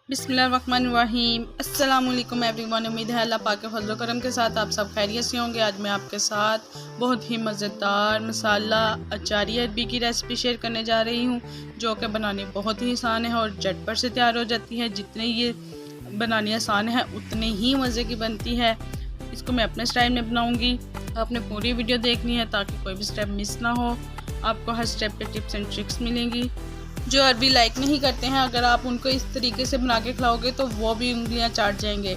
बिस्मिल्लाहिर्रहमानिर्रहीम। अस्सलाम वालेकुम एवरीवन। उम्मीद है अल्लाह पाक के फजल करम के साथ आप सब खैरियत से होंगे। आज मैं आपके साथ बहुत ही मज़ेदार मसाला अचारी अरबी की रेसिपी शेयर करने जा रही हूँ, जो कि बनानी बहुत ही आसान है और झटपट से तैयार हो जाती है। जितनी ये बनानी आसान है उतनी ही मज़े की बनती है। इसको मैं अपने स्टाइल में बनाऊँगी। आपने पूरी वीडियो देखनी है ताकि कोई भी स्टेप मिस ना हो। आपको हर स्टेप पे टिप्स एंड ट्रिक्स मिलेंगी। जो अरबी लाइक नहीं करते हैं, अगर आप उनको इस तरीके से बना के खिलाओगे तो वो भी उंगलियां चाट जाएंगे।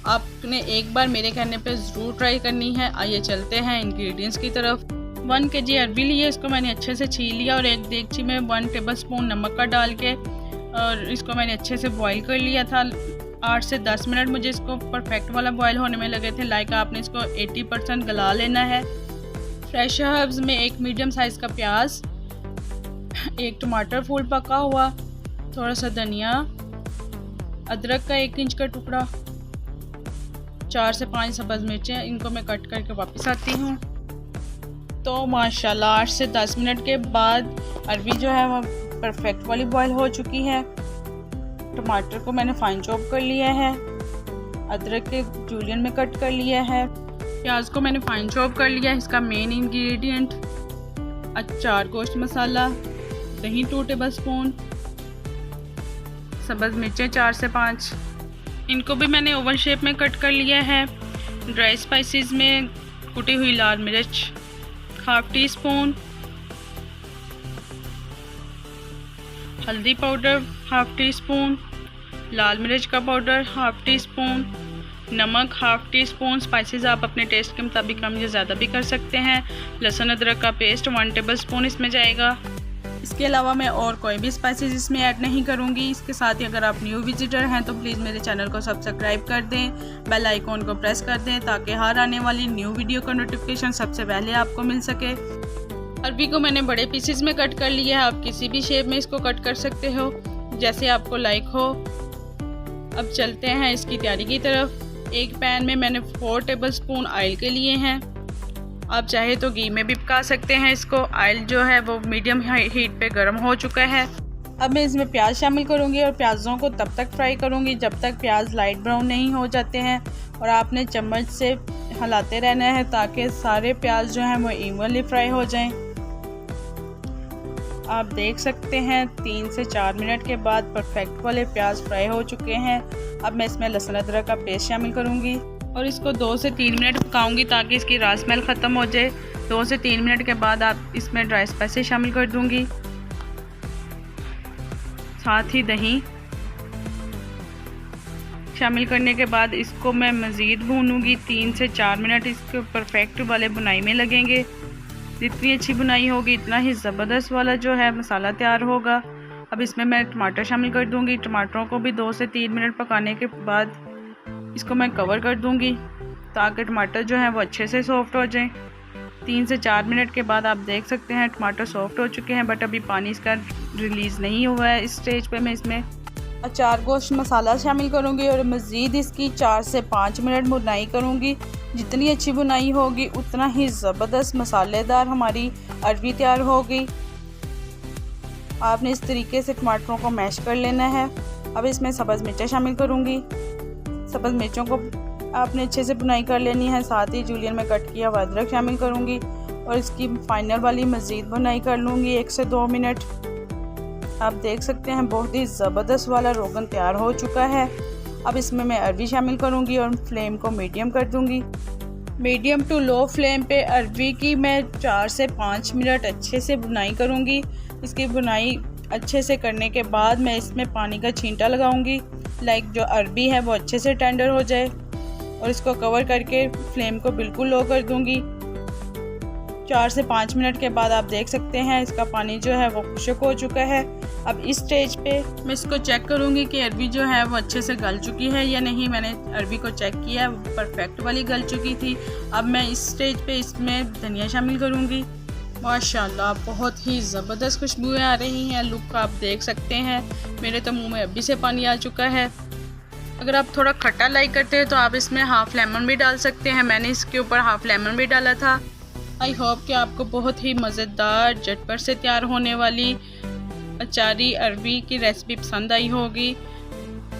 आपने एक बार मेरे कहने पे ज़रूर ट्राई करनी है। आइए चलते हैं इंग्रेडिएंट्स की तरफ। 1 kg अरबी लिए, इसको मैंने अच्छे से छील लिया और एक देगची में 1 टेबलस्पून नमक का डाल के और इसको मैंने अच्छे से बॉईल कर लिया था। 8 से 10 मिनट मुझे इसको परफेक्ट वाला बॉईल होने में लगे थे। लाइक आपने इसको 80% गला लेना है। फ्रेश हर्ब्स में एक मीडियम साइज़ का प्याज, एक टमाटर फूल पका हुआ, थोड़ा सा धनिया, अदरक का 1 इंच का टुकड़ा, 4 से 5 सब्ज़ मिर्चें। इनको मैं कट करके वापस आती हूँ। तो माशाल्लाह 8 से 10 मिनट के बाद अरबी जो है वो परफेक्ट वाली बॉईल हो चुकी है। टमाटर को मैंने फाइन चॉप कर लिया है, अदरक के जूलियन में कट कर लिया है, प्याज को मैंने फाइन चॉप कर लिया है। इसका मेन इंग्रेडिएंट अचार गोश्त मसाला, दही 2 टेबलस्पून, सब्ज़ मिर्चें 4 से 5। इनको भी मैंने ओवल शेप में कट कर लिया है। ड्राई स्पाइसेस में कुटी हुई लाल मिर्च 1/2 टीस्पून, हल्दी पाउडर 1/2 टीस्पून, लाल मिर्च का पाउडर 1/2 टीस्पून, नमक 1/2 टीस्पून। स्पाइसेस आप अपने टेस्ट के मुताबिक कम या ज़्यादा भी कर सकते हैं। लहसुन अदरक का पेस्ट 1 टेबलस्पून इसमें जाएगा। इसके अलावा मैं और कोई भी स्पाइसेस इसमें ऐड नहीं करूँगी। इसके साथ ही अगर आप न्यू विजिटर हैं तो प्लीज़ मेरे चैनल को सब्सक्राइब कर दें, बेल आइकॉन को प्रेस कर दें ताकि हर आने वाली न्यू वीडियो का नोटिफिकेशन सबसे पहले आपको मिल सके। अरबी को मैंने बड़े पीसेस में कट कर लिया है। आप किसी भी शेप में इसको कट कर सकते हो, जैसे आपको लाइक हो। अब चलते हैं इसकी तैयारी की तरफ। एक पैन में मैंने 4 टेबलस्पून ऑयल के लिए हैं। आप चाहे तो घी में भी पका सकते हैं इसको। ऑयल जो है वो मीडियम हीट पे गर्म हो चुका है। अब मैं इसमें प्याज शामिल करूंगी और प्याज़ों को तब तक फ्राई करूंगी जब तक प्याज लाइट ब्राउन नहीं हो जाते हैं। और आपने चम्मच से हिलाते रहना है ताकि सारे प्याज जो हैं वो इवनली फ्राई हो जाएं। आप देख सकते हैं 3 से 4 मिनट के बाद परफेक्ट वाले प्याज फ्राई हो चुके हैं। अब मैं इसमें लहसुन अदरक का पेस्ट शामिल करूंगी और इसको 2 से 3 मिनट पकाऊंगी ताकि इसकी रॉ स्मेल ख़त्म हो जाए। 2 से 3 मिनट के बाद आप इसमें ड्राई स्पाइसेस शामिल कर दूंगी, साथ ही दही शामिल करने के बाद इसको मैं मज़ीद भूनूंगी। 3 से 4 मिनट इसको परफेक्ट वाले बुनाई में लगेंगे। जितनी अच्छी बुनाई होगी इतना ही ज़बरदस्त वाला जो है मसाला तैयार होगा। अब इसमें मैं टमाटर शामिल कर दूंगी। टमाटरों को भी 2 से 3 मिनट पकाने के बाद इसको मैं कवर कर दूंगी ताकि टमाटर जो है वो अच्छे से सॉफ्ट हो जाएं। 3 से 4 मिनट के बाद आप देख सकते हैं टमाटर सॉफ्ट हो चुके हैं, बट अभी पानी इसका रिलीज़ नहीं हुआ है। इस स्टेज पे मैं इसमें अचार गोश्त मसाला शामिल करूंगी और मज़ीद इसकी 4 से 5 मिनट बुनाई करूंगी। जितनी अच्छी बुनाई होगी उतना ही ज़बरदस्त मसालेदार हमारी अरबी तैयार होगी। आपने इस तरीके से टमाटरों को मैश कर लेना है। अब इसमें सब्ज़ मिर्चें शामिल करूंगी। सब्ज़ मिर्चों को आपने अच्छे से बुनाई कर लेनी है। साथ ही जूलियन में कट किया हुआ अदरक शामिल करूंगी और इसकी फाइनल वाली मज़ीद बुनाई कर लूँगी 1 से 2 मिनट। आप देख सकते हैं बहुत ही ज़बरदस्त वाला रोगन तैयार हो चुका है। अब इसमें मैं अरबी शामिल करूंगी और फ्लेम को मीडियम कर दूंगी। मीडियम टू लो फ्लेम पे अरबी की मैं 4 से 5 मिनट अच्छे से बुनाई करूंगी। इसकी बुनाई अच्छे से करने के बाद मैं इसमें पानी का छींटा लगाऊंगी, लाइक जो अरबी है वो अच्छे से टेंडर हो जाए। और इसको कवर करके फ्लेम को बिल्कुल लो कर दूंगी। 4 से 5 मिनट के बाद आप देख सकते हैं इसका पानी जो है वो खुश्क हो चुका है। अब इस स्टेज पे मैं इसको चेक करूंगी कि अरबी जो है वो अच्छे से गल चुकी है या नहीं। मैंने अरबी को चेक किया, परफेक्ट वाली गल चुकी थी। अब मैं इस स्टेज पे इसमें धनिया शामिल करूंगी। माशाल्लाह बहुत ही ज़बरदस्त खुशबुएं आ रही हैं। लुक आप देख सकते हैं, मेरे तो मुंह में अभी से पानी आ चुका है। अगर आप थोड़ा खट्टा लाइक करते हैं तो आप इसमें हाफ़ लेमन भी डाल सकते हैं। मैंने इसके ऊपर हाफ़ लेमन भी डाला था। आई होप कि आपको बहुत ही मज़ेदार झटपट से तैयार होने वाली अचारी अरबी की रेसिपी पसंद आई होगी।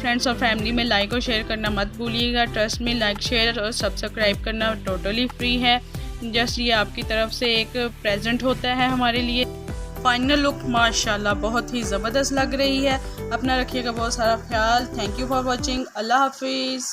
फ्रेंड्स और फैमिली में लाइक और शेयर करना मत भूलिएगा। ट्रस्ट में लाइक शेयर और सब्सक्राइब करना टोटली फ्री है। जस्ट ये आपकी तरफ से एक प्रेजेंट होता है हमारे लिए। फाइनल लुक माशाल्लाह बहुत ही ज़बरदस्त लग रही है। अपना रखिएगा बहुत सारा ख्याल। Thank you for watching. अल्लाह हाफिज़।